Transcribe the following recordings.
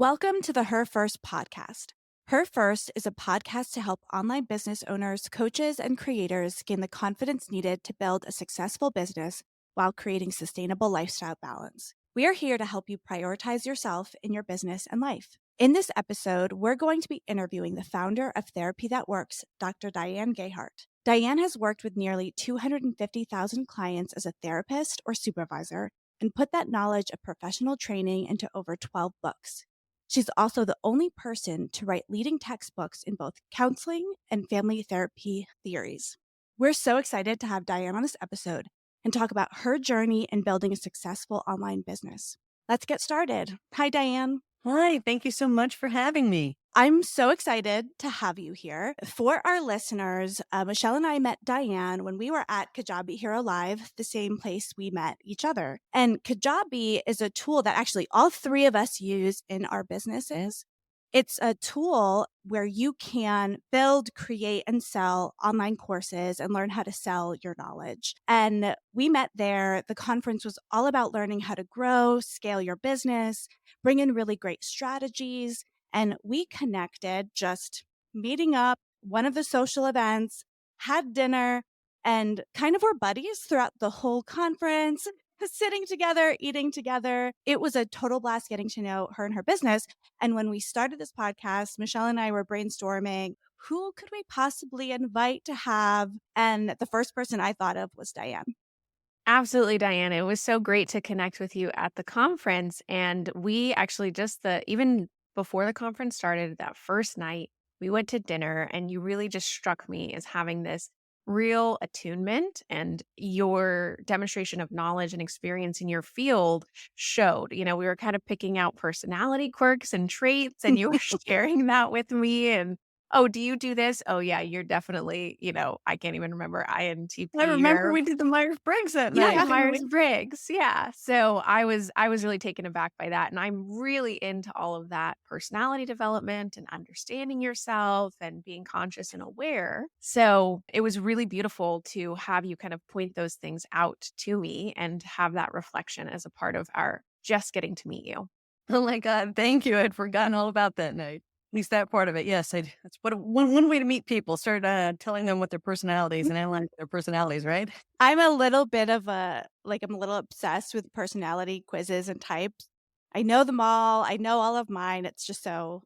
Welcome to the Her First podcast. Her First is a podcast to help online business owners, coaches, and creators gain the confidence needed to build a successful business while creating sustainable lifestyle balance. We are here to help you prioritize yourself in your business and life. In this episode, we're going to be interviewing the founder of Therapy That Works, Dr. Diane Gehart. Diane has worked with nearly 250,000 clients as a therapist or supervisor and put that knowledge of professional training into over 12 books. She's also the only person to write leading textbooks in both counseling and family therapy theories. We're so excited to have Diane on this episode and talk about her journey in building a successful online business. Let's get started. Hi, Diane. Hi, thank you so much for having me. I'm so excited to have you here. For our listeners, Michelle and I met Diane when we were at Kajabi Hero Live, the same place we met each other. And Kajabi is a tool that actually all three of us use in our businesses. It's a tool where you can build, create, and sell online courses and learn how to sell your knowledge. And we met there. The conference was all about learning how to grow, scale your business, bring in really great strategies. And we connected just meeting up, one of the social events, had dinner, and kind of were buddies throughout the whole conference, sitting together, eating together. It was a total blast getting to know her and her business. And when we started this podcast, Michelle and I were brainstorming who could we possibly invite to have? And the first person I thought of was Diane. Absolutely, Diana. It was so great to connect with you at the conference. And we actually even before the conference started, that first night, we went to dinner and you really just struck me as having this real attunement, and your demonstration of knowledge and experience in your field showed. We were kind of picking out personality quirks and traits, and you were sharing that with me. And oh, do you do this? Oh, yeah, you're definitely, I can't even remember I INTP. remember we did the Myers-Briggs that Yeah, night, the didn't we? Myers-Briggs, yeah. So I was really taken aback by that, and I'm really into all of that personality development and understanding yourself and being conscious and aware. So, it was really beautiful to have you kind of point those things out to me and have that reflection as a part of our just getting to meet you. Oh my God, thank you. I'd forgotten all about that night. At least that part of it. Yes, that's one way to meet people. Start telling them what their personalities and analyze their personalities, right? I'm a little bit of I'm a little obsessed with personality quizzes and types. I know them all. I know all of mine. It's so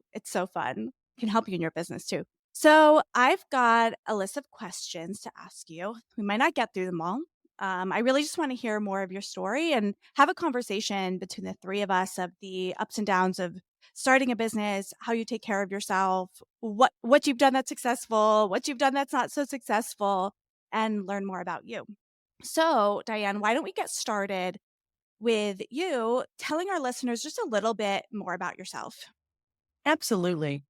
fun. It can help you in your business too. So I've got a list of questions to ask you. We might not get through them all. I really just want to hear more of your story and have a conversation between the three of us of the ups and downs of starting a business, how you take care of yourself, what you've done that's successful, what you've done that's not so successful, and learn more about you. So, Diane, why don't we get started with you telling our listeners just a little bit more about yourself? Absolutely.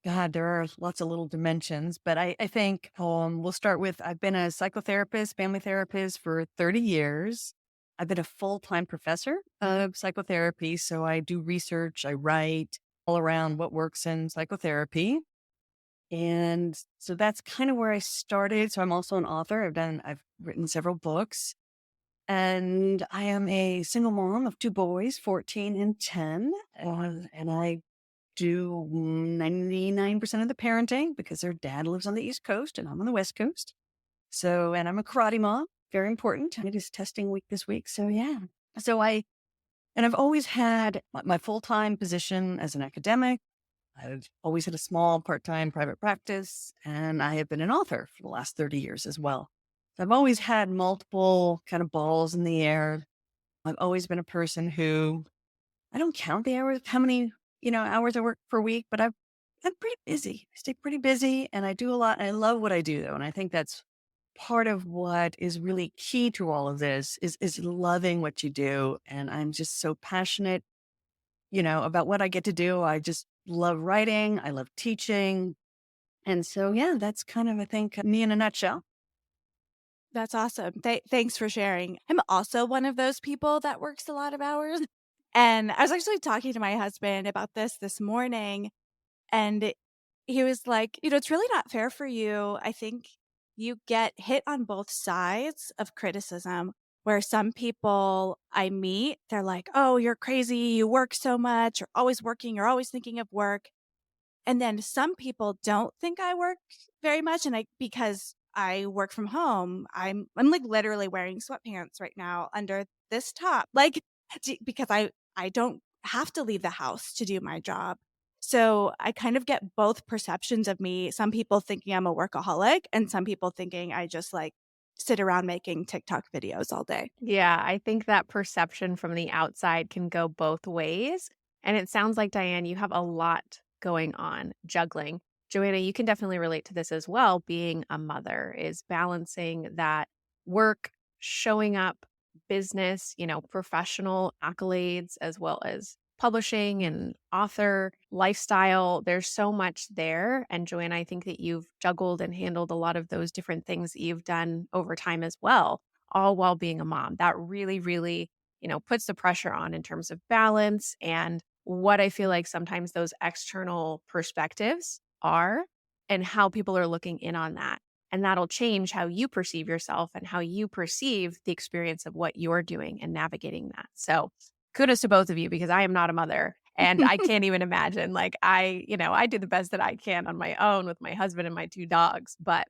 God, there are lots of little dimensions, but I think we'll start with I've been a psychotherapist, family therapist for 30 years. I've been a full-time professor of psychotherapy. So I do research, I write all around what works in psychotherapy. And so that's kind of where I started. So I'm also an author. I've written several books, and I am a single mom of two boys, 14 and 10. And I do 99% of the parenting because their dad lives on the East Coast and I'm on the West Coast. So, and I'm a karate mom, very important. It is testing week this week. So yeah. So I've always had my full-time position as an academic. I've always had a small part-time private practice, and I have been an author for the last 30 years as well. So I've always had multiple kind of balls in the air. I've always been a person who I don't count the hours, how many, hours I work per week, but I'm pretty busy. I stay pretty busy and I do a lot. And I love what I do though. And I think that's part of what is really key to all of this is loving what you do. And I'm just so passionate, about what I get to do. I just love writing. I love teaching. And so, yeah, that's kind of, I think, me in a nutshell. That's awesome. Thanks for sharing. I'm also one of those people that works a lot of hours. And I was actually talking to my husband about this morning, and he was like, it's really not fair for you. I think you get hit on both sides of criticism where some people I meet, they're like, "Oh, you're crazy. You work so much. You're always working. You're always thinking of work." And then some people don't think I work very much, and because I work from home, I'm like literally wearing sweatpants right now under this top, like because I don't have to leave the house to do my job. So I kind of get both perceptions of me. Some people thinking I'm a workaholic, and some people thinking I just like sit around making TikTok videos all day. Yeah, I think that perception from the outside can go both ways. And it sounds like, Diane, you have a lot going on, juggling. Joanna, you can definitely relate to this as well. Being a mother is balancing that work, showing up, business, professional accolades, as well as publishing and author lifestyle. There's so much there. And Joanna, I think that you've juggled and handled a lot of those different things that you've done over time as well, all while being a mom. That really, really, puts the pressure on in terms of balance and what I feel like sometimes those external perspectives are and how people are looking in on that. And that'll change how you perceive yourself and how you perceive the experience of what you're doing and navigating that. So kudos to both of you because I am not a mother and I can't even imagine. Like I do the best that I can on my own with my husband and my two dogs, but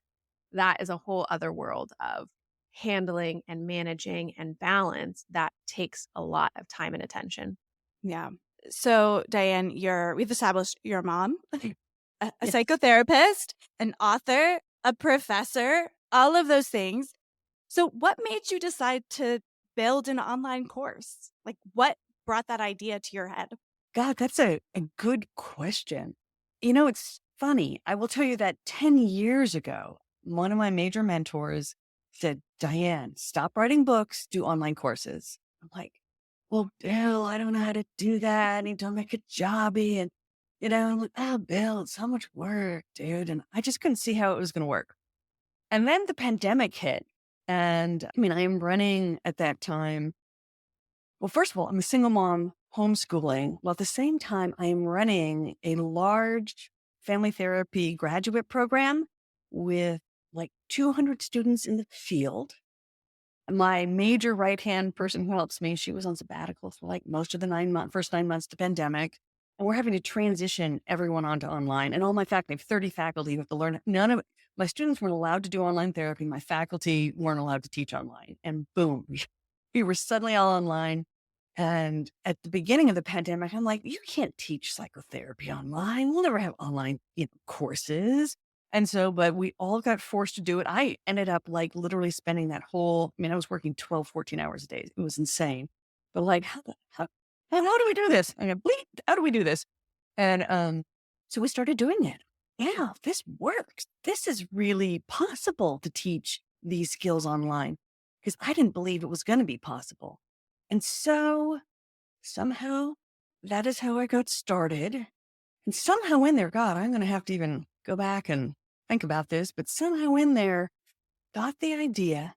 that is a whole other world of handling and managing and balance that takes a lot of time and attention. Yeah. So Diane, we've established you're a mom, a Yeah. psychotherapist, an author, a professor, all of those things. So what made you decide to build an online course? Like what brought that idea to your head? God, that's a good question. It's funny. I will tell you that 10 years ago, one of my major mentors said, Diane, stop writing books, do online courses. I'm like, well, Bill, I don't know how to do that. I need to make a Kajabi. And, I'm like, oh, Bill, it's so much work, dude. And I just couldn't see how it was going to work. And then the pandemic hit. And I am running at that time. Well, first of all, I'm a single mom homeschooling, while at the same time, I am running a large family therapy graduate program with like 200 students in the field. My major right-hand person who helps me, she was on sabbatical for like most of the first 9 months of the pandemic. And we're having to transition everyone onto online. And all my faculty, I have 30 faculty who have to learn. None of my students weren't allowed to do online therapy. My faculty weren't allowed to teach online. And boom, we were suddenly all online. And at the beginning of the pandemic, I'm like, you can't teach psychotherapy online. We'll never have online courses. And so, but we all got forced to do it. I ended up like literally spending that I was working 12, 14 hours a day. It was insane. But like, how do we do this? I go, bleep, how do we do this? And so we started doing it. Yeah, this works. This is really possible to teach these skills online because I didn't believe it was going to be possible. And so somehow that is how I got started. And somehow in there, God, I'm going to have to even go back and think about this, but somehow in there, got the idea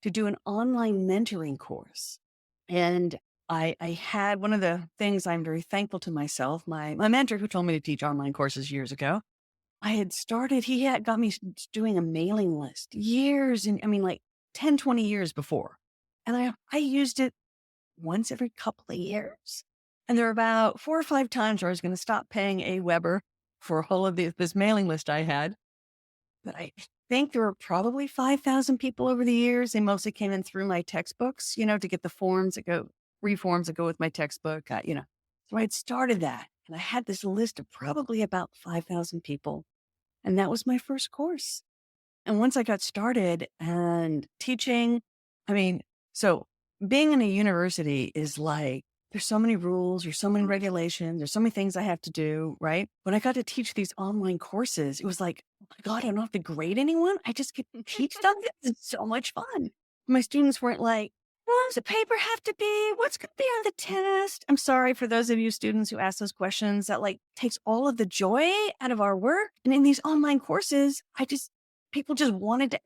to do an online mentoring course. And I had one of the things I'm very thankful to myself, my mentor who told me to teach online courses years ago. He had got me doing a mailing list years, and like 10, 20 years before. And I used it once every couple of years. And there were about 4 or 5 times where I was going to stop paying a Weber for a whole of this mailing list I had. But I think there were probably 5,000 people over the years. They mostly came in through my textbooks, to get the free forms that go with my textbook, So I had started that. And I had this list of probably about 5,000 people. And that was my first course. And once I got started and teaching, so being in a university is like, there's so many rules, there's so many regulations, there's so many things I have to do, right? When I got to teach these online courses, it was like, oh my God, I don't have to grade anyone. I just get to teach them. It's so much fun. My students weren't like, what does the paper have to be? What's going to be on the test? I'm sorry for those of you students who ask those questions. That like takes all of the joy out of our work. And in these online courses, people just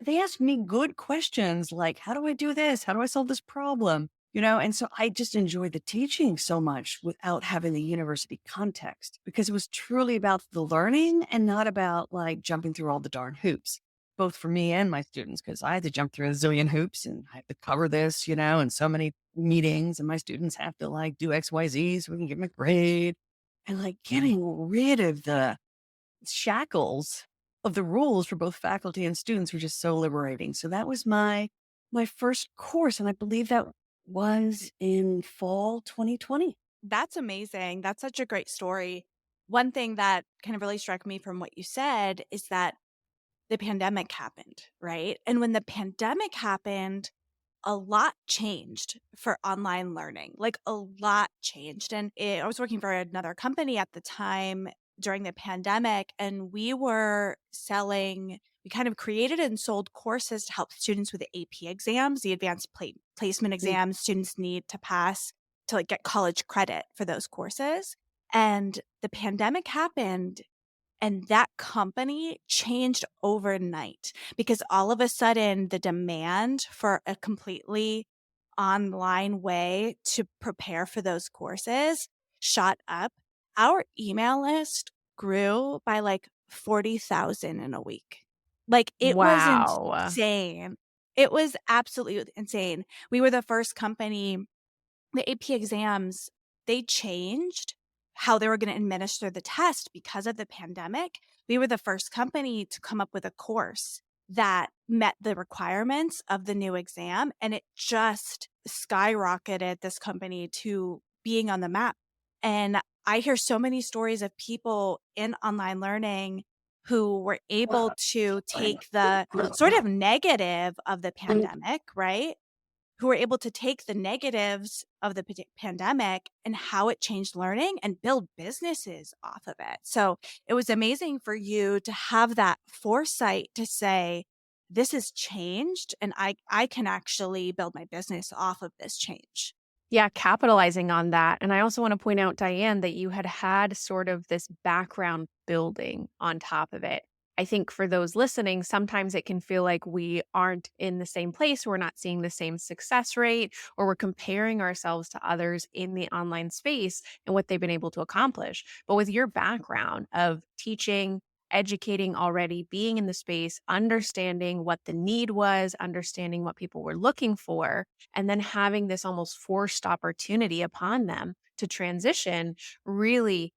they asked me good questions like, how do I do this? How do I solve this problem? And so I just enjoyed the teaching so much without having the university context because it was truly about the learning and not about like jumping through all the darn hoops. both for me and my students, because I had to jump through a zillion hoops and I had to cover this, and so many meetings, and my students have to like do XYZ so we can give them a grade. And like getting rid of the shackles of the rules for both faculty and students were just so liberating. So that was my first course, and I believe that was in fall 2020. That's amazing. That's such a great story. One thing that kind of really struck me from what you said is that the pandemic happened, right? And when the pandemic happened, a lot changed for online learning. Like a lot changed. And I was working for another company at the time during the pandemic, and we kind of created and sold courses to help students with the AP exams, the advanced placement Mm. exams students need to pass to like get college credit for those courses. And the pandemic happened and that company changed overnight because all of a sudden the demand for a completely online way to prepare for those courses shot up. Our email list grew by like 40,000 in a week. Like it was Wow. insane. It was absolutely insane. We were the first company, the AP exams, they changed how they were going to administer the test because of the pandemic. We were the first company to come up with a course that met the requirements of the new exam, and it just skyrocketed this company to being on the map. And I hear so many stories of people in online learning who were able to take the sort of negative of the pandemic, right? Who were able to take the negatives of the pandemic and how it changed learning and build businesses off of it. So it was amazing for you to have that foresight to say, this has changed and I can actually build my business off of this change. Yeah, capitalizing on that. And I also want to point out, Diane, that you had sort of this background building on top of it. I think for those listening, sometimes it can feel like we aren't in the same place, we're not seeing the same success rate, or we're comparing ourselves to others in the online space and what they've been able to accomplish. But with your background of teaching, educating already, being in the space, understanding what the need was, understanding what people were looking for, and then having this almost forced opportunity upon them to transition really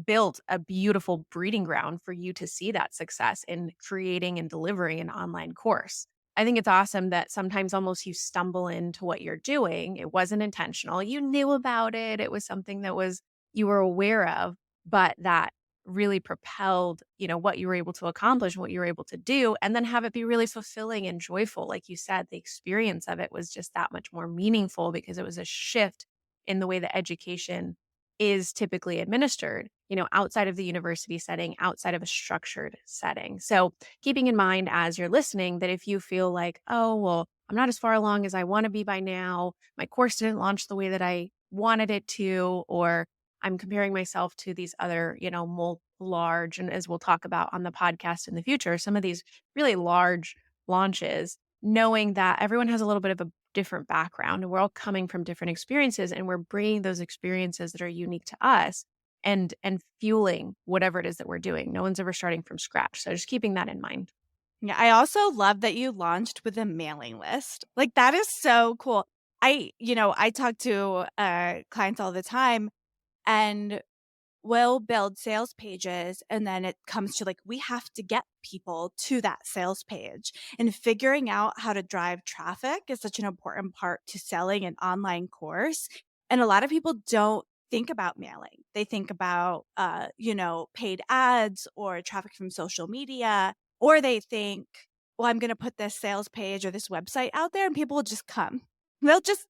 built a beautiful breeding ground for you to see that success in creating and delivering an online course. I think it's awesome that sometimes almost you stumble into what you're doing. It wasn't intentional. You knew about it. It was something that was you were aware of, but that really propelled, what you were able to accomplish, what you were able to do, and then have it be really fulfilling and joyful. Like you said, the experience of it was just that much more meaningful because it was a shift in the way that education is typically administered, outside of the university setting, outside of a structured setting. So, keeping in mind as you're listening that if you feel like, oh, well, I'm not as far along as I want to be by now, my course didn't launch the way that I wanted it to, or I'm comparing myself to these other, large, and as we'll talk about on the podcast in the future, some of these really large launches, knowing that everyone has a little bit of a different background and we're all coming from different experiences and we're bringing those experiences that are unique to us and fueling whatever it is that we're doing. No one's ever starting from scratch. So just keeping that in mind. Yeah, I also love that you launched with a mailing list. Like that is so cool. I talk to clients all the time and we'll build sales pages and then it comes to like we have to get people to that sales page, and figuring out how to drive traffic is such an important part to selling an online course. And a lot of people don't think about mailing. They think about paid ads or traffic from social media, or they think, well, I'm going to put this sales page or this website out there and people will just come. They'll just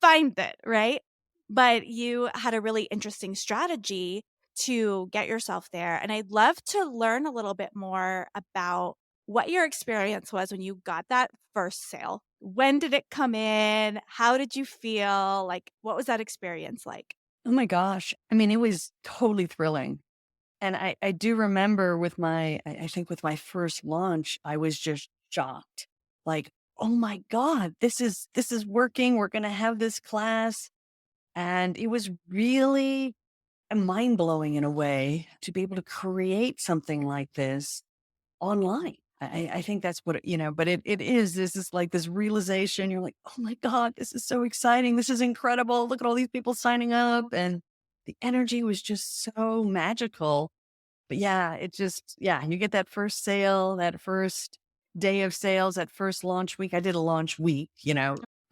find it, right? But you had a really interesting strategy to get yourself there. And I'd love to learn a little bit more about what your experience was when you got that first sale. When did it come in? How did you feel? Like, what was that experience like? Oh my gosh. I mean, it was totally thrilling. And I do remember I think with my first launch, I was just shocked. Like, oh my God, this is working. We're gonna have this class. And it was really mind blowing in a way to be able to create something like this online. I think that's what, but it is, this is like this realization. You're like, oh my God, this is so exciting. This is incredible. Look at all these people signing up. And the energy was just so magical. But yeah, you get that first sale, that first day of sales, that first launch week. I did a launch week,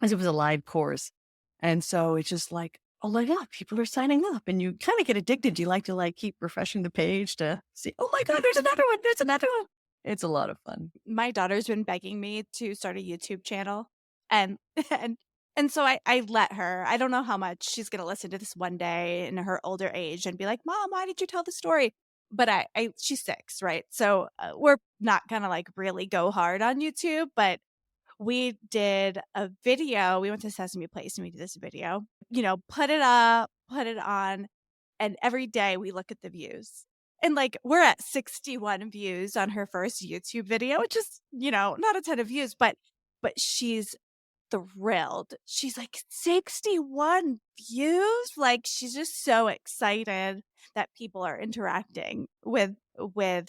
as it was a live course. And so it's just like, oh my God, people are signing up, and you kind of get addicted. You like to keep refreshing the page to see, oh my God, there's another one. There's another one. It's a lot of fun. My daughter's been begging me to start a YouTube channel, and and and so I let her. I don't know how much she's gonna listen to this one day in her older age and be like, "Mom, why did you tell the story?" But I she's 6, right? So, we're not gonna, like, really go hard on YouTube, but we did a video. We went to Sesame Place and we did this video, put it up, put it on, and every day we look at the views. And like we're at 61 views on her first YouTube video, which is, not a ton of views, but she's thrilled. She's like 61 views. Like she's just so excited that people are interacting with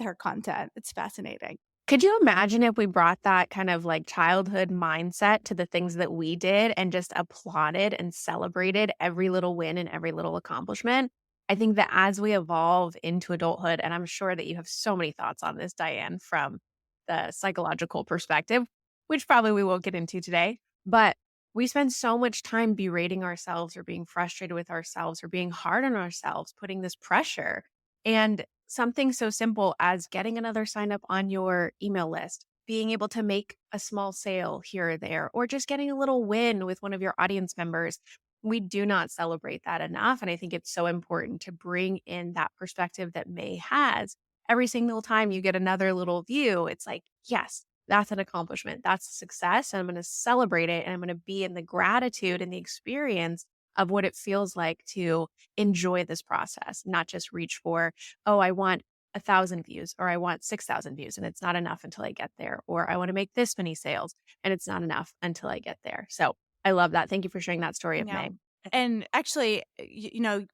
her content. It's fascinating. Could you imagine if we brought that kind of like childhood mindset to the things that we did and just applauded and celebrated every little win and every little accomplishment? I think that as we evolve into adulthood, and I'm sure that you have so many thoughts on this, Diane, from the psychological perspective, which probably we won't get into today, but we spend so much time berating ourselves or being frustrated with ourselves or being hard on ourselves, putting this pressure. And something so simple as getting another sign up on your email list, being able to make a small sale here or there, or just getting a little win with one of your audience members. We do not celebrate that enough. And I think it's so important to bring in that perspective that May has. Every single time you get another little view, it's like, yes, that's an accomplishment. That's a success. And I'm going to celebrate it. And I'm going to be in the gratitude and the experience of what it feels like to enjoy this process, not just reach for, oh, I want 1,000 views or I want 6,000 views and it's not enough until I get there. Or I want to make this many sales and it's not enough until I get there. So I love that. Thank you for sharing that story of Yeah. May. And actually,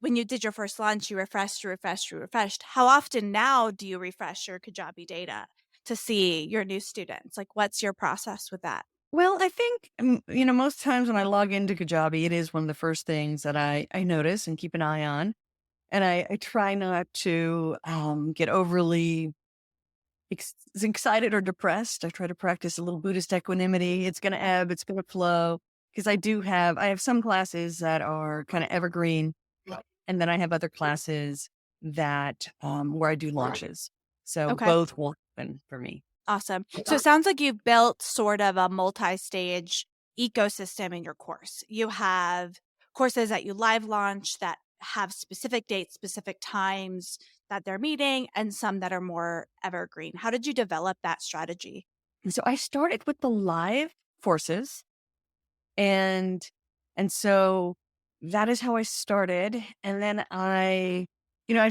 when you did your first launch, you refreshed, you refreshed, you refreshed. How often now do you refresh your Kajabi data to see your new students? Like, what's your process with that? Well, I think, most times when I log into Kajabi, it is one of the first things that I notice and keep an eye on. And I try not to get overly excited or depressed. I try to practice a little Buddhist equanimity. It's going to ebb, it's going to flow. Because I have some classes that are kind of evergreen. And then I have other classes that where I do launches. So Okay. both will happen for me. Awesome. So it sounds like you've built sort of a multi-stage ecosystem in your course. You have courses that you live launch that have specific dates, specific times that they're meeting, and some that are more evergreen. How did you develop that strategy? And so I started with the live courses. And so that is how I started. And then as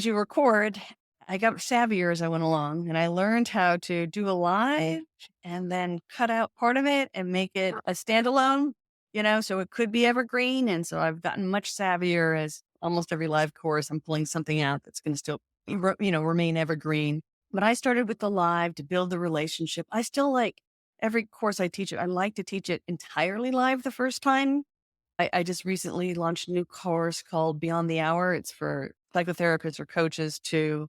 you record, I got savvier as I went along, and I learned how to do a live and then cut out part of it and make it a standalone, so it could be evergreen. And so I've gotten much savvier as almost every live course, I'm pulling something out that's going to still, remain evergreen. But I started with the live to build the relationship. I still like every course I teach it. I like to teach it entirely live the first time. I just recently launched a new course called Beyond the Hour. It's for psychotherapists or coaches to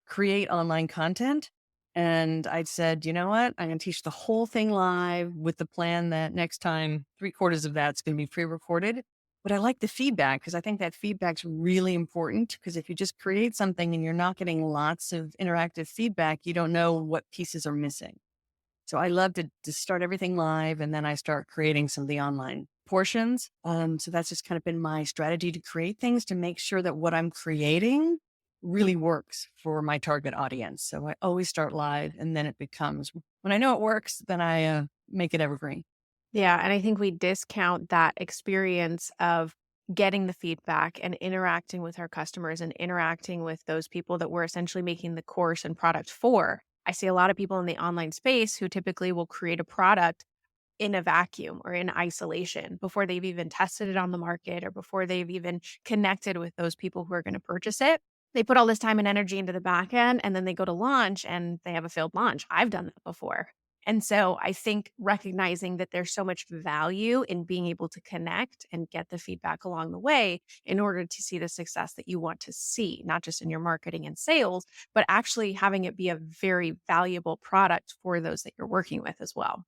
create online content. And I said, you know what? I'm going to teach the whole thing live with the plan that next time 3/4 of that's going to be pre-recorded. But I like the feedback because I think that feedback's really important, because if you just create something and you're not getting lots of interactive feedback, you don't know what pieces are missing. So I love to start everything live, and then I start creating some of the online portions. So that's just kind of been my strategy to create things to make sure that what I'm creating really works for my target audience. So I always start live, and then it becomes, when I know it works, then I make it evergreen. Yeah. And I think we discount that experience of getting the feedback and interacting with our customers and interacting with those people that we're essentially making the course and product for. I see a lot of people in the online space who typically will create a product in a vacuum or in isolation before they've even tested it on the market or before they've even connected with those people who are going to purchase it. they put all this time and energy into the back end, and then they go to launch and they have a failed launch. I've done that before. And so I think recognizing that there's so much value in being able to connect and get the feedback along the way in order to see the success that you want to see, not just in your marketing and sales, but actually having it be a very valuable product for those that you're working with as well.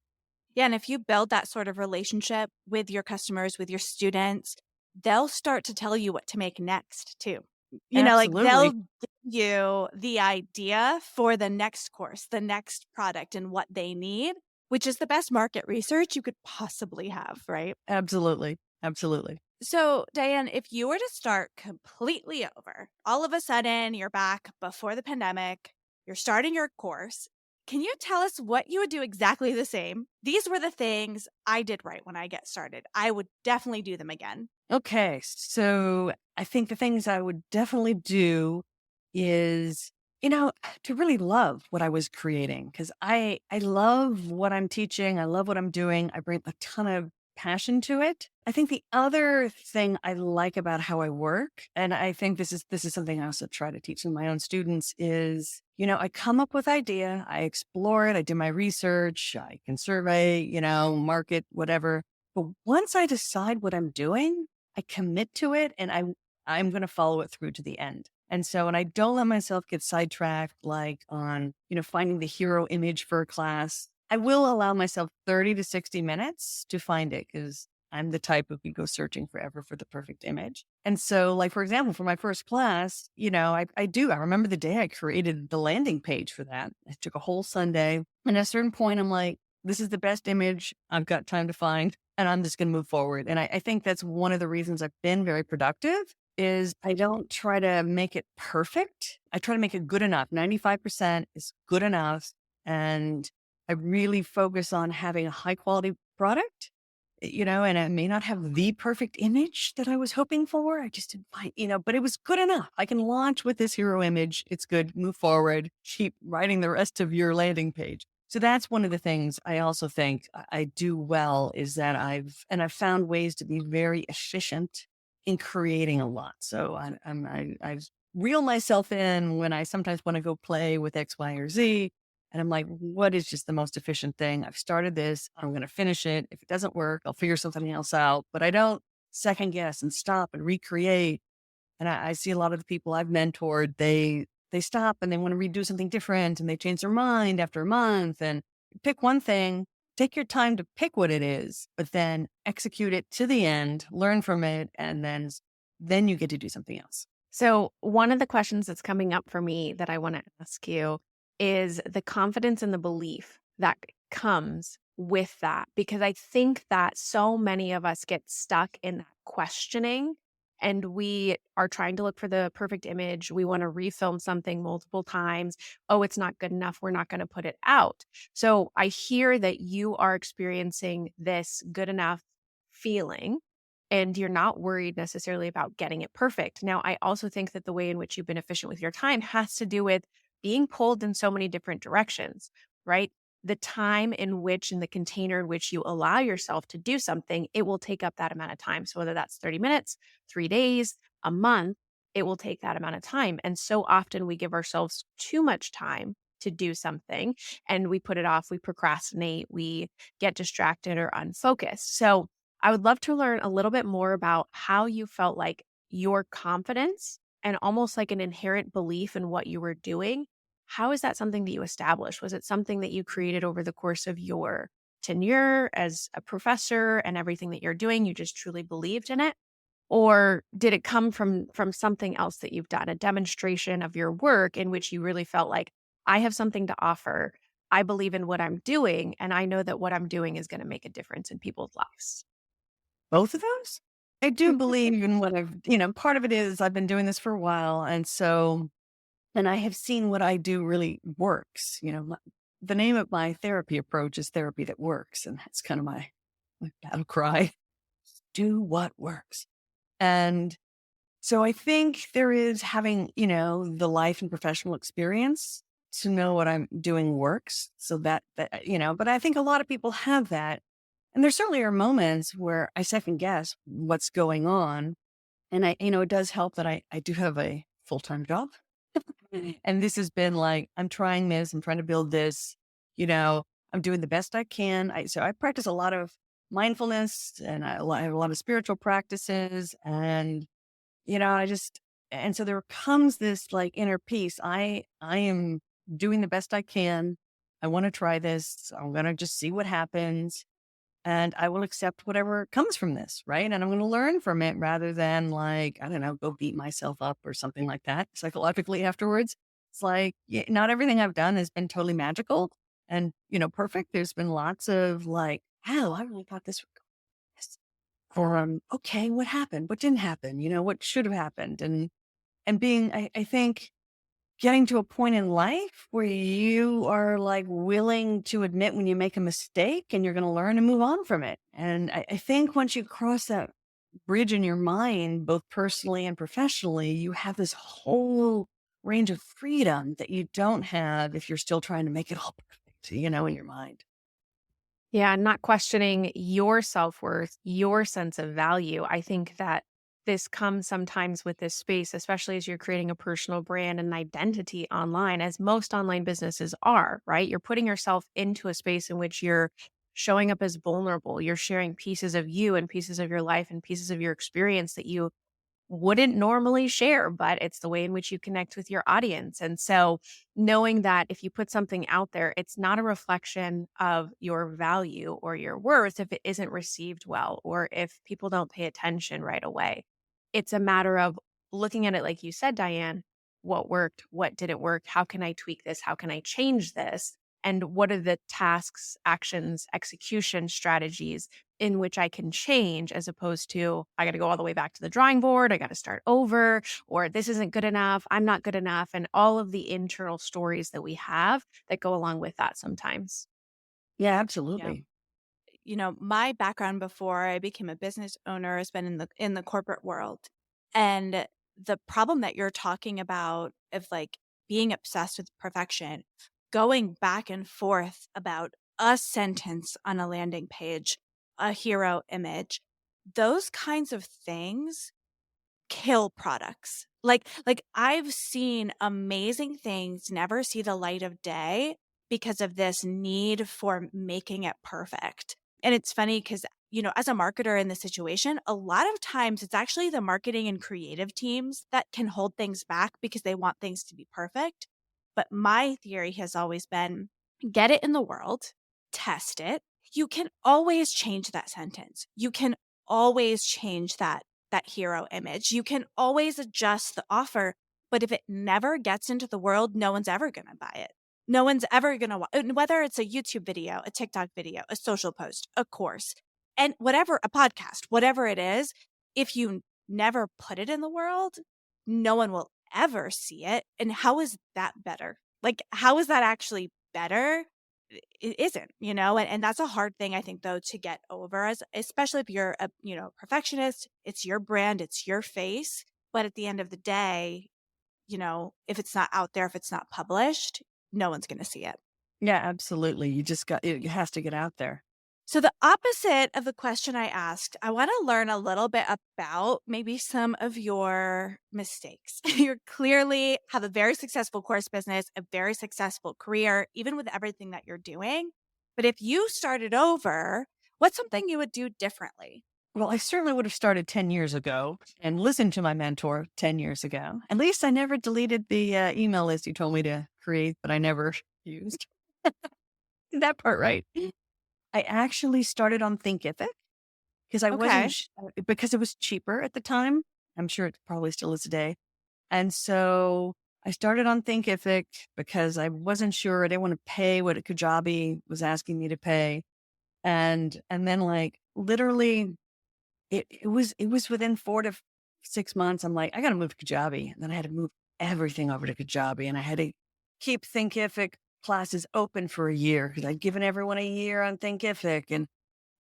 Yeah, and if you build that sort of relationship with your customers, with your students, they'll start to tell you what to make next too. Like they'll Absolutely. give you the idea for the next course, the next product, and what they need, which is the best market research you could possibly have, right? Absolutely. Absolutely. So, Diane, if you were to start completely over, all of a sudden you're back before the pandemic, you're starting your course, can you tell us what you would do exactly the same? These were the things I did right when I get started. I would definitely do them again. Okay. So I think the things I would definitely do is, to really love what I was creating because I love what I'm teaching. I love what I'm doing. I bring a ton of passion to it. I think the other thing I like about how I work, and I think this is something I also try to teach in my own students is, I come up with idea, I explore it, I do my research, I can survey, market, whatever. But once I decide what I'm doing, I commit to it and I'm going to follow it through to the end. And I don't let myself get sidetracked like on, finding the hero image for a class. I will allow myself 30 to 60 minutes to find it because I'm the type of who goes searching forever for the perfect image. And so, like, for example, for my first class, I remember the day I created the landing page for that. It took a whole Sunday. And at a certain point, I'm like, this is the best image I've got time to find, and I'm just going to move forward. And I think that's one of the reasons I've been very productive is I don't try to make it perfect. I try to make it good enough. 95% is good enough. And I really focus on having a high quality product, and I may not have the perfect image that I was hoping for. I just didn't find, but it was good enough. I can launch with this hero image. It's good. Move forward. Keep writing the rest of your landing page. So that's one of the things I also think I do well is that I've found ways to be very efficient in creating a lot. So I reel myself in when I sometimes want to go play with X, Y, or Z. And I'm like, what is just the most efficient thing? I've started this. I'm going to finish it. If it doesn't work, I'll figure something else out. But I don't second guess and stop and recreate. And I see a lot of the people I've mentored, they stop and they want to redo something different and they change their mind after a month and pick one thing, take your time to pick what it is, but then execute it to the end, learn from it, and then you get to do something else. So, one of the questions that's coming up for me that I want to ask you is the confidence and the belief that comes with that. Because I think that so many of us get stuck in that questioning and we are trying to look for the perfect image. We want to refilm something multiple times. Oh, it's not good enough. We're not going to put it out. So, I hear that you are experiencing this good enough feeling and you're not worried necessarily about getting it perfect. Now, I also think that the way in which you've been efficient with your time has to do with being pulled in so many different directions, right? The time in which, in the container in which you allow yourself to do something, it will take up that amount of time. So, whether that's 30 minutes, 3 days, a month, it will take that amount of time. And so often we give ourselves too much time to do something and we put it off, we procrastinate, we get distracted or unfocused. So, I would love to learn a little bit more about how you felt like your confidence and almost like an inherent belief in what you were doing. How is that something that you established? Was it something that you created over the course of your tenure as a professor and everything that you're doing? You just truly believed in it? Or did it come from something else that you've done, a demonstration of your work in which you really felt like, I have something to offer. I believe in what I'm doing, and I know that what I'm doing is going to make a difference in people's lives. Both of those? I do believe in what part of it is I've been doing this for a while. And I have seen what I do really works. The name of my therapy approach is therapy that works. And that's kind of my battle cry. Do what works. And so I think there is having, the life and professional experience to know what I'm doing works. So but I think a lot of people have that. And there certainly are moments where I second guess what's going on. And it does help that I do have a full-time job. And this has been like, I'm trying this, I'm trying to build this, you know, I'm doing the best I can. So I practice a lot of mindfulness and I have a lot of spiritual practices and, I just, and so there comes this like inner peace. I am doing the best I can. I want to try this. I'm going to just see what happens and I will accept whatever comes from this, right? And I'm going to learn from it rather than like, I don't know, go beat myself up or something like that psychologically afterwards. It's like, yeah, not everything I've done has been totally magical and, perfect. There's been lots of like, oh, I really thought this would go this. Or, okay, what happened? What didn't happen? What should have happened? And being, I think, getting to a point in life where you are like willing to admit when you make a mistake and you're going to learn and move on from it. And I think once you cross that bridge in your mind, both personally and professionally, you have this whole range of freedom that you don't have if you're still trying to make it all perfect, in your mind. Yeah, not questioning your self-worth, your sense of value. I think that this comes sometimes with this space, especially as you're creating a personal brand and identity online, as most online businesses are, right? You're putting yourself into a space in which you're showing up as vulnerable. You're sharing pieces of you and pieces of your life and pieces of your experience that you wouldn't normally share, but it's the way in which you connect with your audience. And so, knowing that if you put something out there, it's not a reflection of your value or your worth if it isn't received well, or if people don't pay attention right away. It's a matter of looking at it, like you said, Diane, what worked, what didn't work, how can I tweak this, how can I change this? And what are the tasks, actions, execution strategies in which I can change, as opposed to I got to go all the way back to the drawing board. I got to start over, or this isn't good enough. I'm not good enough. And all of the internal stories that we have that go along with that sometimes. Yeah, Yeah. absolutely. My background before I became a business owner has been in the corporate world. And the problem that you're talking about of like being obsessed with perfection, going back and forth about a sentence on a landing page, a hero image, those kinds of things kill products. Like I've seen amazing things never see the light of day because of this need for making it perfect. And it's funny because, as a marketer in this situation, a lot of times it's actually the marketing and creative teams that can hold things back because they want things to be perfect. But my theory has always been get it in the world, test it. You can always change that sentence. You can always change that hero image. You can always adjust the offer, but if it never gets into the world, no one's ever going to buy it. No one's ever going to, whether it's a YouTube video, a TikTok video, a social post, a course, and whatever, a podcast, whatever it is, if you never put it in the world, no one will ever see it. And how is that better? Like, how is that actually better? It isn't, and that's a hard thing I think though to get over, as especially if you're a perfectionist. It's your brand, it's your face, but at the end of the day, if it's not out there, if it's not published, no one's going to see it. Yeah, absolutely. You just it has to get out there. So the opposite of the question I asked, I want to learn a little bit about maybe some of your mistakes. You clearly have a very successful course business, a very successful career, even with everything that you're doing. But if you started over, what's something you would do differently? Well, I certainly would have started 10 years ago and listened to my mentor 10 years ago. At least I never deleted the email list you told me to create, but I never used that part right. I actually started on Thinkific because I wasn't, Okay. because it was cheaper at the time. I'm sure it probably still is today. And so I started on Thinkific because I wasn't sure. I didn't want to pay what Kajabi was asking me to pay. And then like literally it was within 4 to 6 months. I'm like, I got to move to Kajabi. And then I had to move everything over to Kajabi. And I had to keep Thinkific classes open for a year because I'd given everyone a year on Thinkific and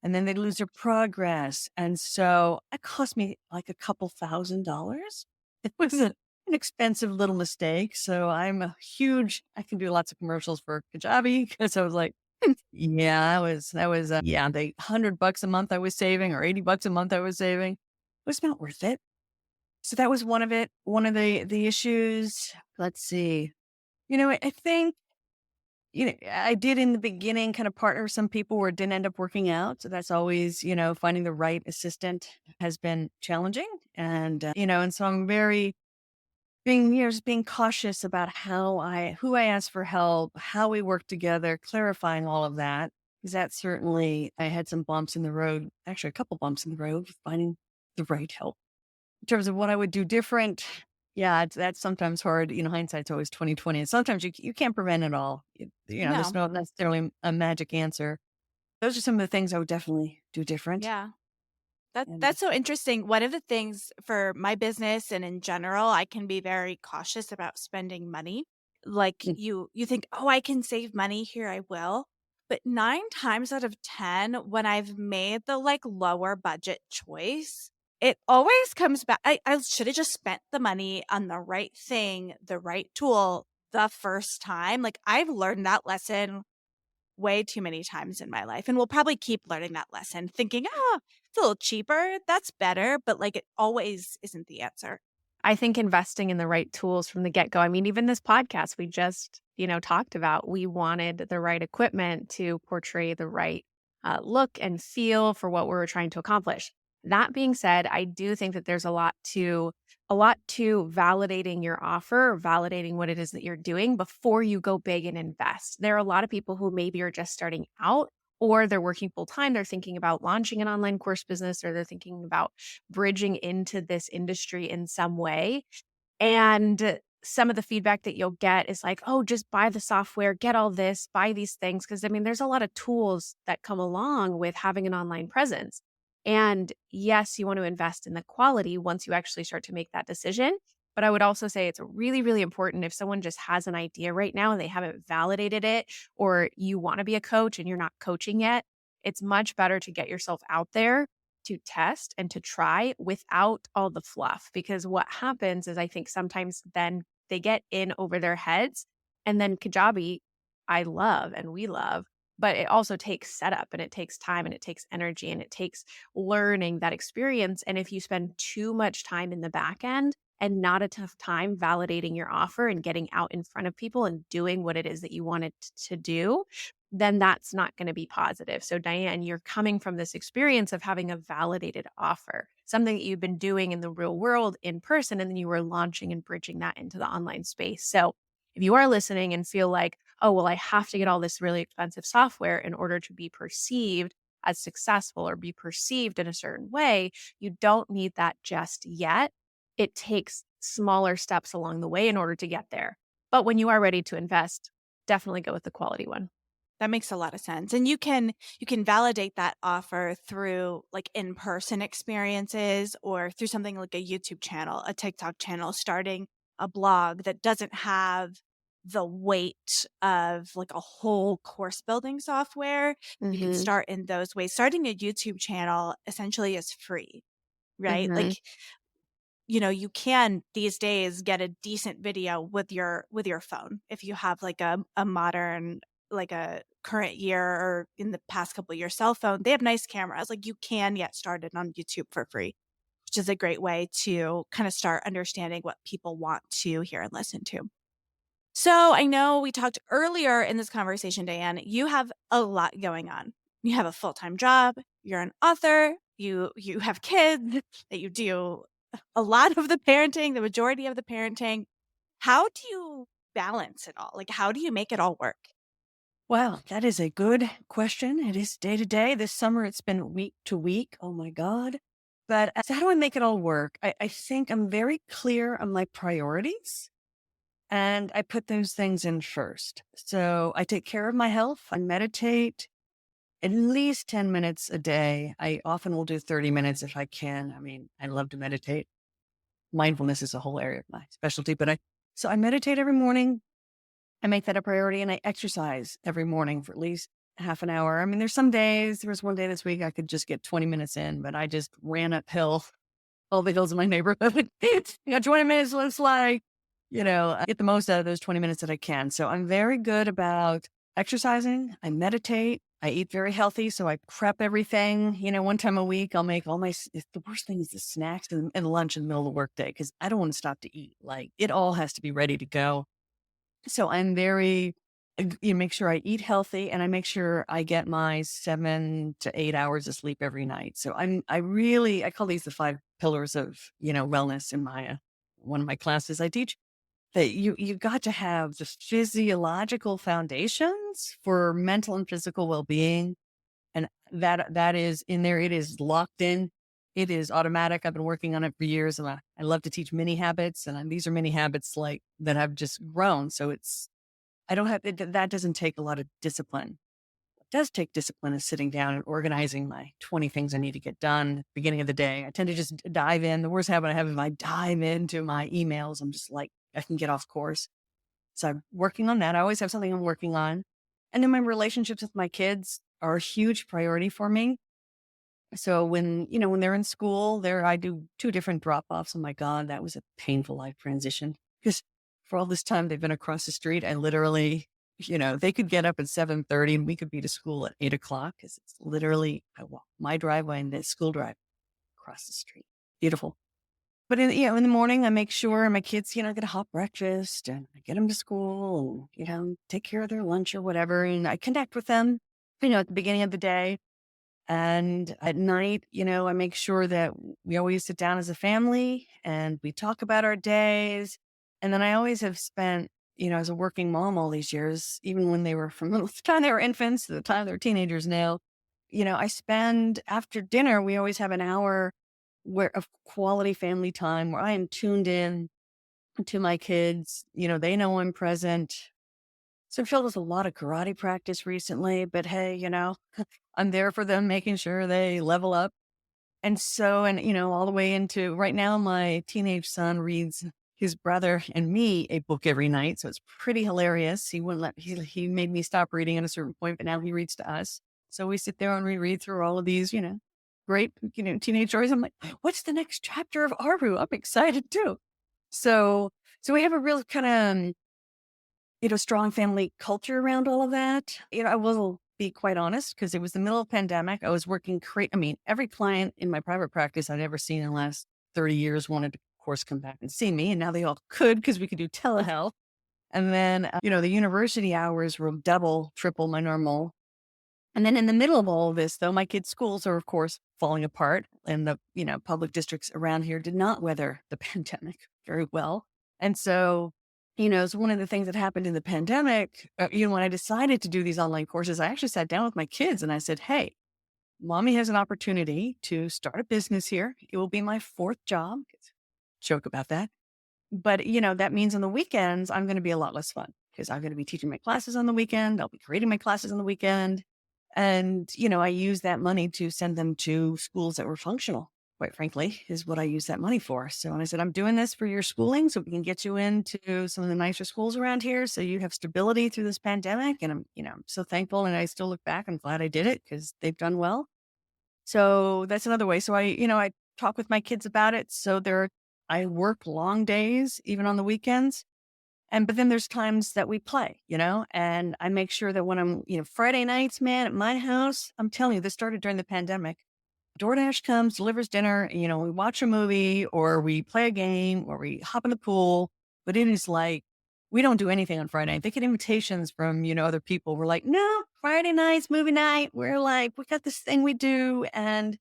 then they'd lose their progress. And so it cost me like a couple $1,000s. It was an expensive little mistake. So I can do lots of commercials for Kajabi because I was like, yeah, yeah, the $100 a month I was saving or $80 a month I was saving was not worth it. So that was one of it. One of the issues. Let's see. I think, I did in the beginning kind of partner with some people where it didn't end up working out. So that's always, finding the right assistant has been challenging. And so I'm very just being cautious about who I ask for help, how we work together, clarifying all of that. Because that certainly, I had some bumps in the road, actually a couple bumps in the road, with finding the right help. In terms of what I would do different, yeah, that's sometimes hard. Hindsight's always 2020, and sometimes you can't prevent it all. There's No. not necessarily a magic answer. Those are some of the things I would definitely do different. Yeah. And That's so interesting. One of the things for my business and in general, I can be very cautious about spending money. Like mm, you think, "Oh, I can save money here, I will." But 9 times out of 10 when I've made the like lower budget choice, it always comes back I should have just spent the money on the right thing, the right tool the first time. Like I've learned that lesson way too many times in my life and will probably keep learning that lesson thinking, "Oh, it's a little cheaper. That's better." But like it always isn't the answer. I think investing in the right tools from the get-go. I mean, even this podcast we just, talked about, we wanted the right equipment to portray the right look and feel for what we were trying to accomplish. That being said, I do think that there's a lot to validating your offer, validating what it is that you're doing before you go big and invest. There are a lot of people who maybe are just starting out or they're working full time. They're thinking about launching an online course business or they're thinking about bridging into this industry in some way. And some of the feedback that you'll get is like, oh, just buy the software, get all this, buy these things. Cause I mean, there's a lot of tools that come along with having an online presence. And yes, you want to invest in the quality once you actually start to make that decision. But I would also say it's really, really important if someone just has an idea right now and they haven't validated it, or you want to be a coach and you're not coaching yet, it's much better to get yourself out there to test and to try without all the fluff. Because what happens is I think sometimes then they get in over their heads. And then Kajabi, I love and we love, but it also takes setup and it takes time and it takes energy and it takes learning that experience. And if you spend too much time in the back end and not enough time validating your offer and getting out in front of people and doing what it is that you wanted to do, then that's not going to be positive. So, Diane, you're coming from this experience of having a validated offer, something that you've been doing in the real world in person, and then you were launching and bridging that into the online space. So, if you are listening and feel like, oh, well, I have to get all this really expensive software in order to be perceived as successful or be perceived in a certain way, you don't need that just yet. It takes smaller steps along the way in order to get there. But when you are ready to invest, definitely go with the quality one. That makes a lot of sense. And you can validate that offer through like in-person experiences or through something like a YouTube channel, a TikTok channel, starting a blog that doesn't have the weight of like a whole course building software. You can Mhm. start in those ways. Starting a YouTube channel essentially is free, right? Mhm. Like you can these days get a decent video with your phone if you have like a modern like a current year or in the past couple of years cell phone. They have nice cameras. Like you can get started on YouTube for free, which is a great way to kind of start understanding what people want to hear and listen to. So I know we talked earlier in this conversation, Diane, you have a lot going on. You have a full-time job, you're an author, you have kids that you do a lot of the parenting, the majority of the parenting. How do you balance it all? Like how do you make it all work? Wow, that is a good question. It is day to day. This summer, it's been week to week. Oh my God. But so how do I make it all work? I think I'm very clear on my priorities and I put those things in first. So I take care of my health. I meditate at least 10 minutes a day. I often will do 30 minutes if I can. I mean, I love to meditate. Mindfulness is a whole area of my specialty, so I meditate every morning. I make that a priority and I exercise every morning for at least half an hour. I mean, there was one day this week I could just get 20 minutes in, but I just ran uphill all the hills in my neighborhood. You got 20 minutes, let's fly. I get the most out of those 20 minutes that I can. So I'm very good about exercising. I meditate. I eat very healthy, so I prep everything. One time a week, I'll make all the worst thing is the snacks and lunch in the middle of the workday because I don't want to stop to eat. Like it all has to be ready to go. So I'm very, make sure I eat healthy and I make sure I get my 7 to 8 hours of sleep every night. So I call these the 5 pillars of, wellness in one of my classes I teach that you got to have the physiological foundations for mental and physical well-being. And that is in there. It is locked in. It is automatic. I've been working on it for years, and I love to teach mini habits. And these are mini habits like that have just grown. So I don't have that doesn't take a lot of discipline. What does take discipline is sitting down and organizing my 20 things I need to get done at the beginning of the day. I tend to just dive in. The worst habit I have is I dive into my emails. I'm just like, I can get off course. So I'm working on that. I always have something I'm working on. And then my relationships with my kids are a huge priority for me. So when they're in school, I do 2 different drop-offs. Oh my God, that was a painful life transition because for all this time they've been across the street. I literally, they could get up at 7:30 and we could be to school at 8 o'clock because it's literally, I walk my driveway and the school drive across the street. Beautiful. But in the morning, I make sure my kids, get a hot breakfast and I get them to school and, take care of their lunch or whatever. And I connect with them, at the beginning of the day. And at night, I make sure that we always sit down as a family and we talk about our days. And then I always have spent, as a working mom all these years, even when they were from the time they were infants to the time they're teenagers now, I spend after dinner, we always have an hour of quality family time where I am tuned in to my kids. They know I'm present. So Phil does a lot of karate practice recently, but hey, I'm there for them, making sure they level up. And so, all the way into right now, my teenage son reads his brother and me a book every night. So it's pretty hilarious. He made me stop reading at a certain point, but now he reads to us. So we sit there and we read through all of these, great, teenage stories. I'm like, what's the next chapter of Aru? I'm excited too. So we have a real kind of, strong family culture around all of that. I will be quite honest, because it was the middle of pandemic. I was working every client in my private practice I'd ever seen in the last 30 years wanted to, of course, come back and see me. And now they all could because we could do telehealth. And then, the university hours were double, triple my normal. And then in the middle of all of this, though, my kids' schools are, of course, falling apart. And the, public districts around here did not weather the pandemic very well. And so, it's one of the things that happened in the pandemic. When I decided to do these online courses, I actually sat down with my kids and I said, hey, mommy has an opportunity to start a business here. It will be my 4th job. Joke about that. But, that means on the weekends, I'm going to be a lot less fun because I'm going to be teaching my classes on the weekend. I'll be creating my classes on the weekend. And, I use that money to send them to schools that were functional, quite frankly, is what I use that money for. So, and I said, I'm doing this for your schooling so we can get you into some of the nicer schools around here so you have stability through this pandemic. And I'm so thankful. And I still look back and glad I did it because they've done well. So that's another way. So I talk with my kids about it. So I work long days, even on the weekends. But then there's times that we play, and I make sure that when I'm, Friday nights, man, at my house, I'm telling you, this started during the pandemic. DoorDash comes, delivers dinner, we watch a movie or we play a game or we hop in the pool. But it is like, we don't do anything on Friday night. They get invitations from, other people. We're like, no, Friday night's movie night. We're like, we got this thing we do. And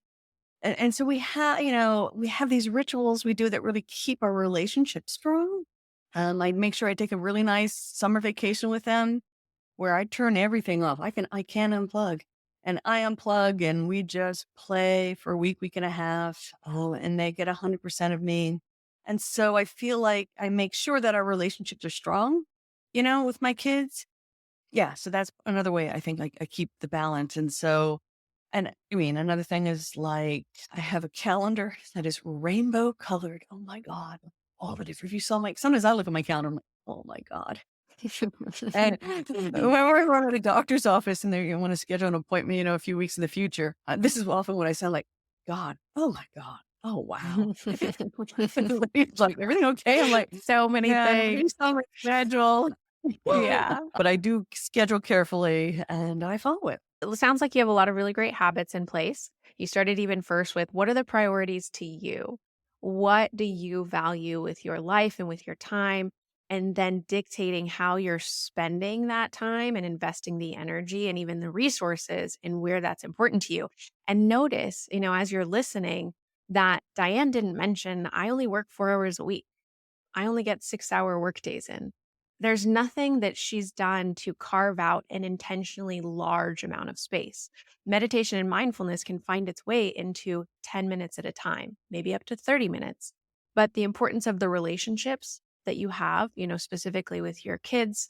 so we have these rituals we do that really keep our relationship strong. I make sure I take a really nice summer vacation with them where I turn everything off. I can unplug and I unplug and we just play for a week and a half. Oh, and they get 100% of me. And so I feel like I make sure that our relationships are strong, with my kids. Yeah. So that's another way I think I keep the balance. And so, another thing is like, I have a calendar that is rainbow colored. Oh my God. All of it. If you saw sometimes I look at my calendar, I'm like, oh my God. And when we're going to the doctor's office and they want to schedule an appointment, a few weeks in the future, this is often what I sound like, God, oh my God. Oh, wow. It's like, everything okay? I'm like, So many things. so much schedule. Yeah. But I do schedule carefully and I follow it. It sounds like you have a lot of really great habits in place. You started even first with what are the priorities to you? What do you value with your life and with your time? And then dictating how you're spending that time and investing the energy and even the resources in where that's important to you. And notice, as you're listening, that Diane didn't mention, I only work 4 hours a week. I only get 6-hour workdays in. There's nothing that she's done to carve out an intentionally large amount of space. Meditation and mindfulness can find its way into 10 minutes at a time, maybe up to 30 minutes. But the importance of the relationships that you have, specifically with your kids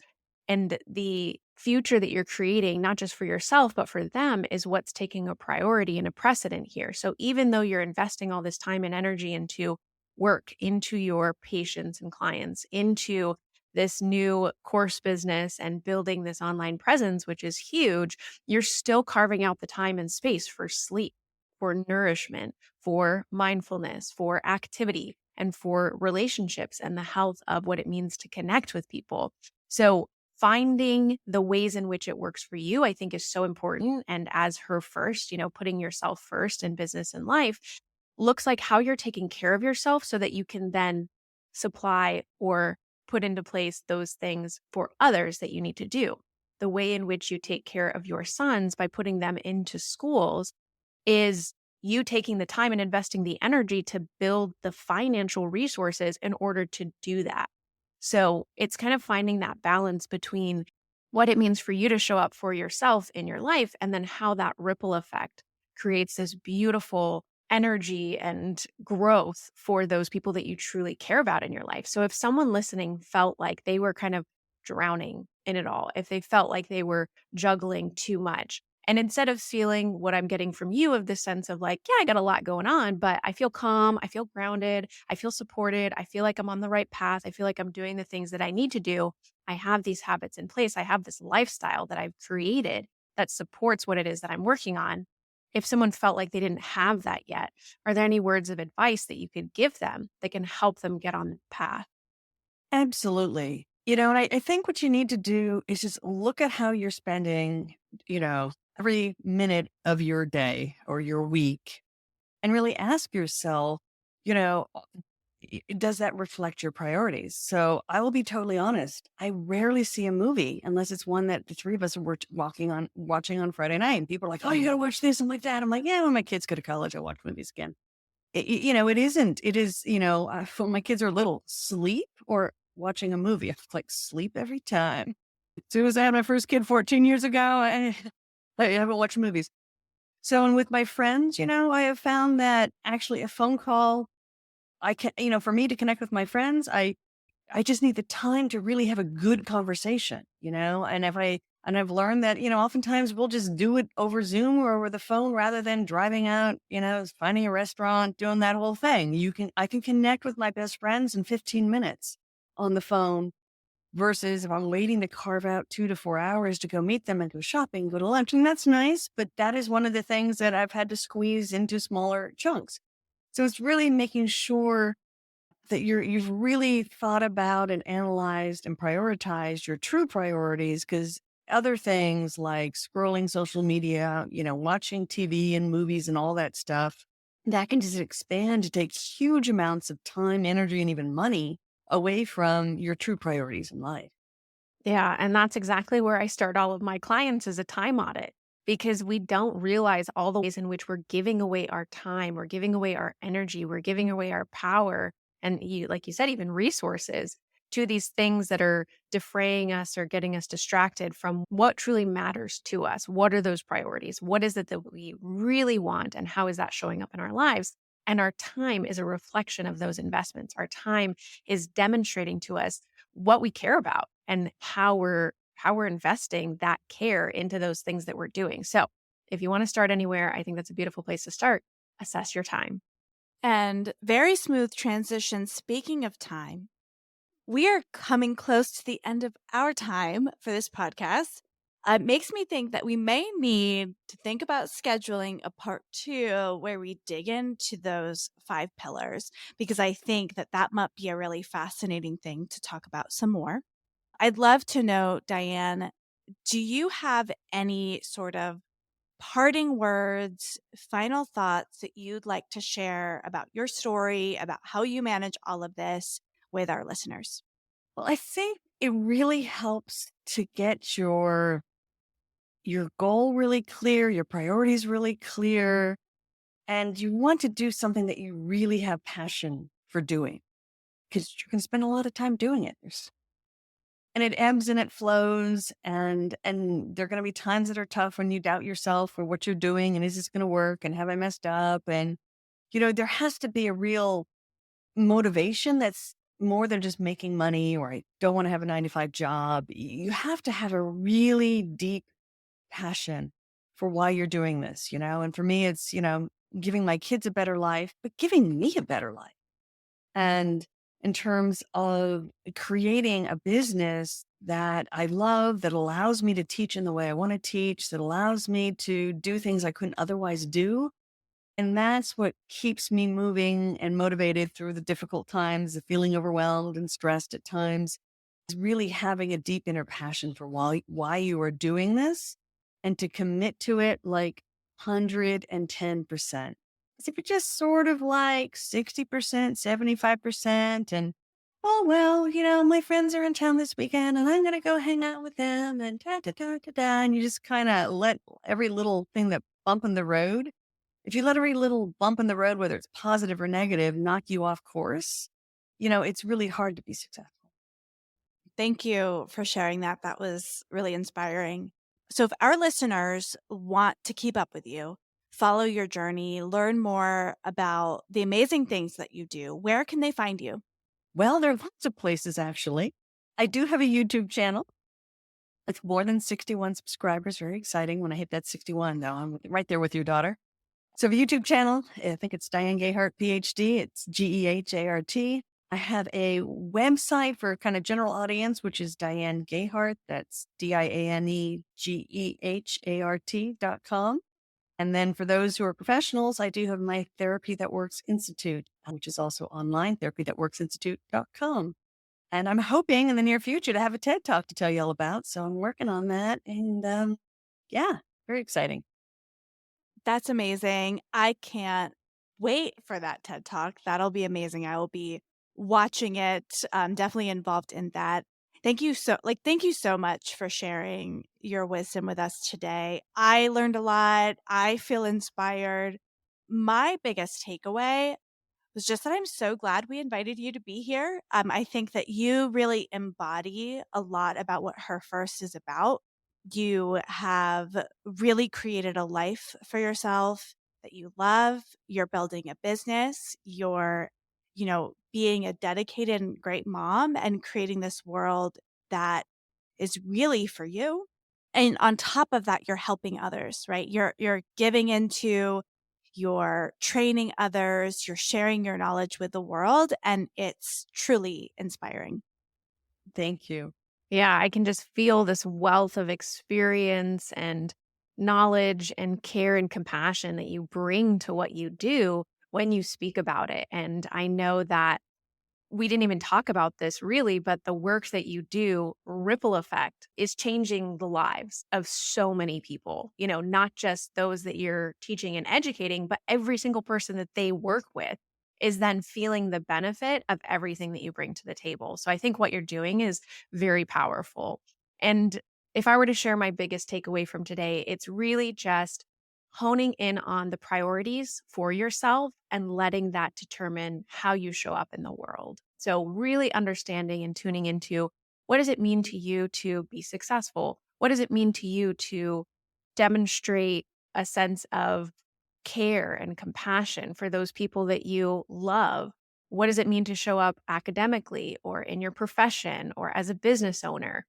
and the future that you're creating, not just for yourself, but for them, is what's taking a priority and a precedent here. So even though you're investing all this time and energy into work, into your patients and clients, into this new course business and building this online presence, which is huge, you're still carving out the time and space for sleep, for nourishment, for mindfulness, for activity, and for relationships and the health of what it means to connect with people. So, finding the ways in which it works for you, I think is so important. And as her first, putting yourself first in business and life looks like how you're taking care of yourself so that you can then supply or put into place those things for others that you need to do. The way in which you take care of your sons by putting them into schools is you taking the time and investing the energy to build the financial resources in order to do that. So it's kind of finding that balance between what it means for you to show up for yourself in your life and then how that ripple effect creates this beautiful energy and growth for those people that you truly care about in your life. So if someone listening felt like they were kind of drowning in it all, if they felt like they were juggling too much, and instead of feeling what I'm getting from you of this sense of like, yeah, I got a lot going on, but I feel calm, I feel grounded, I feel supported, I feel like I'm on the right path, I feel like I'm doing the things that I need to do. I have these habits in place. I have this lifestyle that I've created that supports what it is that I'm working on. If someone felt like they didn't have that yet, are there any words of advice that you could give them that can help them get on the path? Absolutely. And I think what you need to do is just look at how you're spending, every minute of your day or your week and really ask yourself, you know, does that reflect your priorities? So I will be totally honest. I rarely see a movie unless it's one that the three of us were watching on Friday night. And people are like, "Oh, you got to watch this and like that." I'm like, "Yeah, when my kids go to college, I'll watch movies again." It isn't. It is. When my kids are little, sleep or watching a movie. I like sleep every time. As soon as I had my first kid 14 years ago, I haven't watched movies. So, and with my friends, I have found that actually a phone call, I can, for me to connect with my friends, I just need the time to really have a good conversation, and I've learned that, oftentimes we'll just do it over Zoom or over the phone rather than driving out, finding a restaurant, doing that whole thing. I can connect with my best friends in 15 minutes on the phone versus if I'm waiting to carve out 2 to 4 hours to go meet them and go shopping, go to lunch. And that's nice. But that is one of the things that I've had to squeeze into smaller chunks. So it's really making sure that you've really thought about and analyzed and prioritized your true priorities, because other things like scrolling social media, watching TV and movies and all that stuff, that can just expand to take huge amounts of time, energy, and even money away from your true priorities in life. Yeah, and that's exactly where I start all of my clients is a time audit because we don't realize all the ways in which we're giving away our time, we're giving away our energy, we're giving away our power and like you said even resources to these things that are defraying us or getting us distracted from what truly matters to us. What are those priorities? What is it that we really want and how is that showing up in our lives? And our time is a reflection of those investments. Our time is demonstrating to us what we care about and how we're investing that care into those things that we're doing. So, if you want to start anywhere, I think that's a beautiful place to start. Assess your time. And very smooth transition. Speaking of time, we are coming close to the end of our time for this podcast. It makes me think that we may need to think about scheduling a part two where we dig into those 5 pillars, because I think that that might be a really fascinating thing to talk about some more. I'd love to know, Diane, do you have any sort of parting words, final thoughts that you'd like to share about your story, about how you manage all of this with our listeners? Well, I think it really helps to get your goal really clear, your priorities really clear, and you want to do something that you really have passion for doing because you're going to spend a lot of time doing it. And it ebbs and it flows, and there are going to be times that are tough when you doubt yourself or what you're doing, and is this going to work, and have I messed up? And there has to be a real motivation that's more than just making money, or I don't want to have a 9 to 5 job. You have to have a really deep passion for why you're doing this, and for me, it's, giving my kids a better life, but giving me a better life. And in terms of creating a business that I love, that allows me to teach in the way I want to teach, that allows me to do things I couldn't otherwise do. And that's what keeps me moving and motivated through the difficult times, the feeling overwhelmed and stressed at times, is really having a deep inner passion for why you are doing this, and to commit to it like 110%. If you're just sort of like 60%, 75%, and, oh, well, my friends are in town this weekend and I'm going to go hang out with them and da da da da da. And you just kind of let every little thing that bump in the road, if you let every little bump in the road, whether it's positive or negative, knock you off course, it's really hard to be successful. Thank you for sharing that. That was really inspiring. So, if our listeners want to keep up with you, follow your journey, learn more about the amazing things that you do, where can they find you? Well, there are lots of places, actually. I do have a YouTube channel. It's more than 61 subscribers. Very exciting when I hit that 61, though. I'm right there with your daughter. So, I have a YouTube channel. I think it's Diane Gehart, PhD. It's Gehart. I have a website for kind of general audience, which is Diane Gehart. That's DianeGehart.com. And then for those who are professionals, I do have my Therapy That Works Institute, which is also online, therapythatworksinstitute.com. And I'm hoping in the near future to have a TED Talk to tell you all about. So I'm working on that. And yeah, very exciting. That's amazing. I can't wait for that TED Talk. That'll be amazing. I will be watching it. Definitely involved in that. Thank you so much for sharing your wisdom with us today. I learned a lot. I feel inspired. My biggest takeaway was just that I'm so glad we invited you to be here. I think that you really embody a lot about what Her First is about. You have really created a life for yourself that you love. You're building a business. You're, being a dedicated and great mom and creating this world that is really for you. And on top of that, you're helping others, right? You're giving into, you're training others, you're sharing your knowledge with the world, and it's truly inspiring. Thank you. Yeah, I can just feel this wealth of experience and knowledge and care and compassion that you bring to what you do when you speak about it. And I know that we didn't even talk about this really, but the work that you do, ripple effect, is changing the lives of so many people, not just those that you're teaching and educating, but every single person that they work with is then feeling the benefit of everything that you bring to the table. So I think what you're doing is very powerful. And if I were to share my biggest takeaway from today, it's really just honing in on the priorities for yourself and letting that determine how you show up in the world. So, really understanding and tuning into, what does it mean to you to be successful? What does it mean to you to demonstrate a sense of care and compassion for those people that you love? What does it mean to show up academically or in your profession or as a business owner?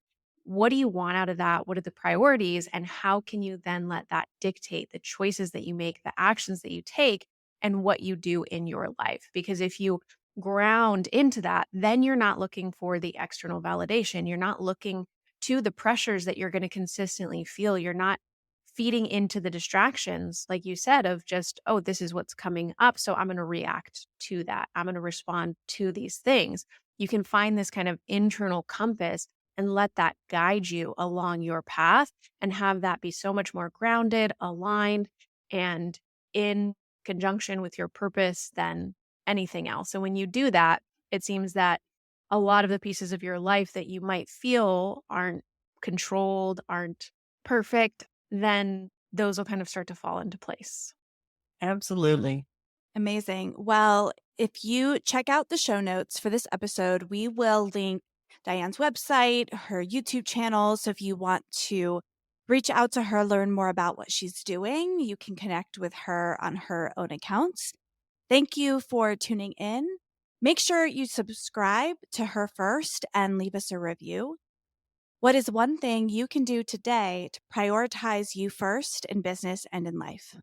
What do you want out of that? What are the priorities? And how can you then let that dictate the choices that you make, the actions that you take, and what you do in your life? Because if you ground into that, then you're not looking for the external validation. You're not looking to the pressures that you're going to consistently feel. You're not feeding into the distractions, like you said, of just, oh, this is what's coming up. So I'm going to react to that. I'm going to respond to these things. You can find this kind of internal compass and let that guide you along your path and have that be so much more grounded, aligned, and in conjunction with your purpose than anything else. And when you do that, it seems that a lot of the pieces of your life that you might feel aren't controlled, aren't perfect, then those will kind of start to fall into place. Absolutely. Amazing. Well, if you check out the show notes for this episode, we will link Diane's website, her YouTube channel. So if you want to reach out to her, learn more about what she's doing, you can connect with her on her own accounts. Thank you for tuning in. Make sure you subscribe to her first and leave us a review. What is one thing you can do today to prioritize you first in business and in life?